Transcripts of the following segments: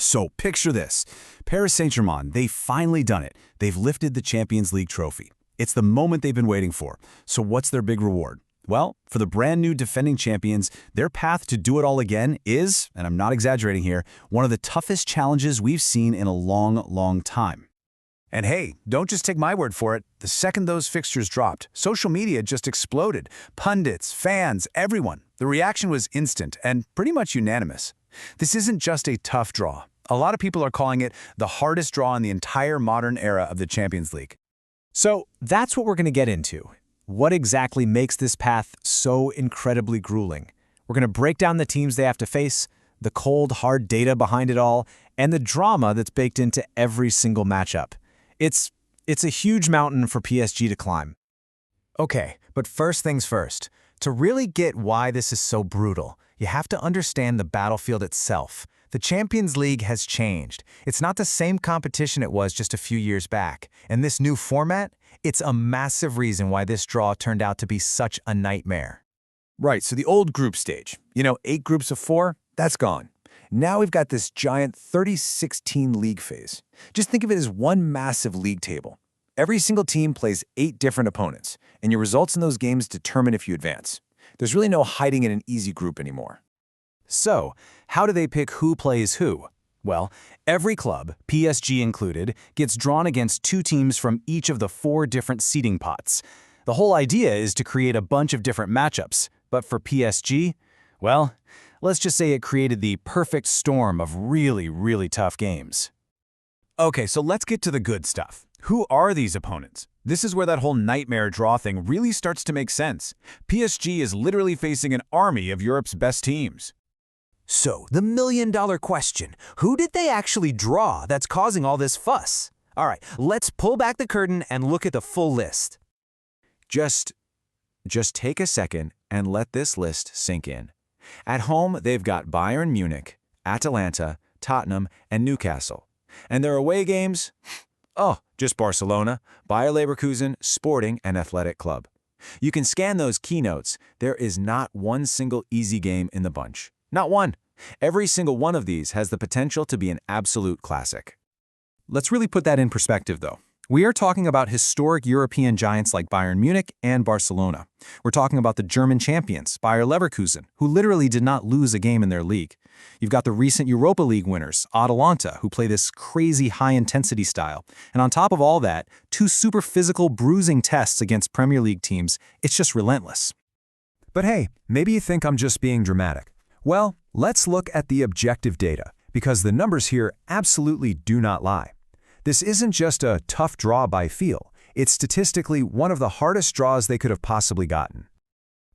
So picture this. Paris Saint-Germain, they've finally done it. They've lifted the Champions League trophy. It's the moment they've been waiting for. So what's their big reward? Well, for the brand new defending champions, their path to do it all again is, and I'm not exaggerating here, one of the toughest challenges we've seen in a long, long time. And hey, don't just take my word for it. The second those fixtures dropped, social media just exploded. Pundits, fans, everyone. The reaction was instant and pretty much unanimous. This isn't just a tough draw. A lot of people are calling it the hardest draw in the entire modern era of the Champions League. So that's what we're going to get into. What exactly makes this path so incredibly grueling? We're going to break down the teams they have to face, the cold, hard data behind it all, and the drama that's baked into every single matchup. It's a huge mountain for PSG to climb. Okay, but first things first. To really get why this is so brutal, you have to understand the battlefield itself. The Champions League has changed. It's not the same competition it was just a few years back. And this new format, it's a massive reason why this draw turned out to be such a nightmare. Right, so the old group stage, 8 groups of 4, that's gone. Now we've got this giant 36-team league phase. Just think of it as one massive league table. Every single team plays 8 different opponents, and your results in those games determine if you advance. There's really no hiding in an easy group anymore. So, how do they pick who plays who? Well, every club, PSG included, gets drawn against 2 teams from each of the 4 different seeding pots. The whole idea is to create a bunch of different matchups, but for PSG, well, let's just say it created the perfect storm of really, really tough games. Okay, so let's get to the good stuff. Who are these opponents? This is where that whole nightmare draw thing really starts to make sense. PSG is literally facing an army of Europe's best teams. So, the million-dollar question, who did they actually draw that's causing all this fuss? All right, let's pull back the curtain and look at the full list. Just take a second and let this list sink in. At home, they've got Bayern Munich, Atalanta, Tottenham, and Newcastle. And their away games? Oh, just Barcelona, Bayer Leverkusen, Sporting, and Athletic Club. You can scan those keynotes. There is not one single easy game in the bunch. Not one. Every single one of these has the potential to be an absolute classic. Let's really put that in perspective, though. We are talking about historic European giants like Bayern Munich and Barcelona. We're talking about the German champions, Bayer Leverkusen, who literally did not lose a game in their league. You've got the recent Europa League winners, Atalanta, who play this crazy high-intensity style. And on top of all that, 2 super physical bruising tests against Premier League teams. It's just relentless. But hey, maybe you think I'm just being dramatic. Well, let's look at the objective data, because the numbers here absolutely do not lie. This isn't just a tough draw by feel. It's statistically one of the hardest draws they could have possibly gotten.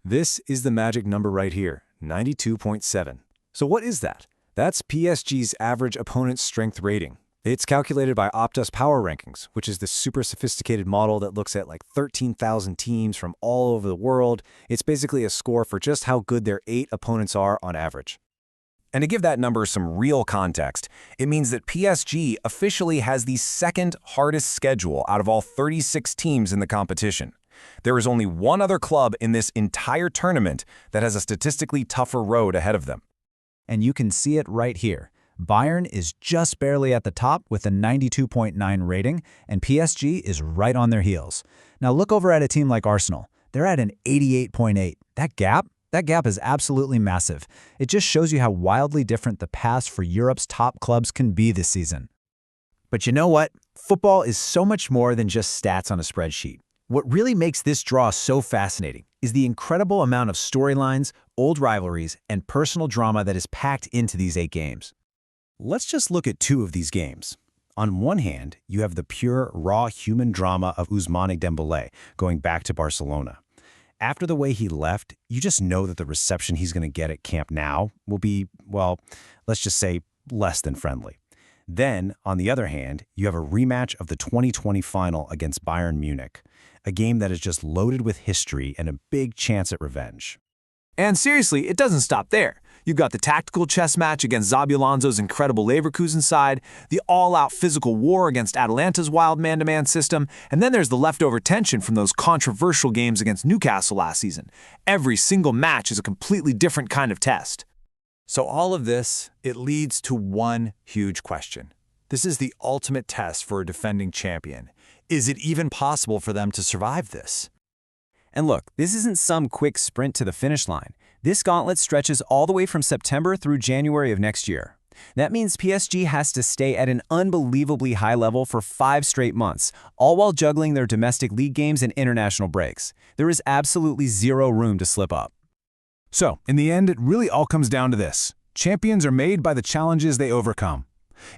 This is the magic number right here, 92.7. So what is that? That's PSG's average opponent strength rating. It's calculated by Opta's Power Rankings, which is this super sophisticated model that looks at like 13,000 teams from all over the world. It's basically a score for just how good their 8 opponents are on average. And to give that number some real context, it means that PSG officially has the second hardest schedule out of all 36 teams in the competition. There is only one other club in this entire tournament that has a statistically tougher road ahead of them. And you can see it right here. Bayern is just barely at the top with a 92.9 rating, and PSG is right on their heels. Now look over at a team like Arsenal. They're at an 88.8. That gap is absolutely massive. It just shows you how wildly different the paths for Europe's top clubs can be this season. But you know what? Football is so much more than just stats on a spreadsheet. What really makes this draw so fascinating is the incredible amount of storylines, old rivalries, and personal drama that is packed into these 8 games. Let's just look at 2 of these games. On one hand, you have the pure, raw human drama of Ousmane Dembélé going back to Barcelona. After the way he left, you just know that the reception he's going to get at Camp Nou will be, well, let's just say less than friendly. Then, on the other hand, you have a rematch of the 2020 final against Bayern Munich, a game that is just loaded with history and a big chance at revenge. And seriously, it doesn't stop there. You've got the tactical chess match against Xabi Alonso's incredible Leverkusen side, the all-out physical war against Atalanta's wild man-to-man system, and then there's the leftover tension from those controversial games against Newcastle last season. Every single match is a completely different kind of test. So all of this, it leads to one huge question. This is the ultimate test for a defending champion. Is it even possible for them to survive this? And look, this isn't some quick sprint to the finish line. This gauntlet stretches all the way from September through January of next year. That means PSG has to stay at an unbelievably high level for 5 straight months, all while juggling their domestic league games and international breaks. There is absolutely zero room to slip up. So, in the end, it really all comes down to this. Champions are made by the challenges they overcome.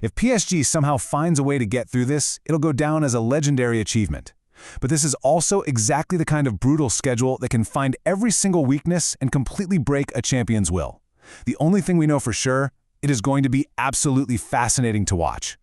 If PSG somehow finds a way to get through this, it'll go down as a legendary achievement. But this is also exactly the kind of brutal schedule that can find every single weakness and completely break a champion's will. The only thing we know for sure, it is going to be absolutely fascinating to watch.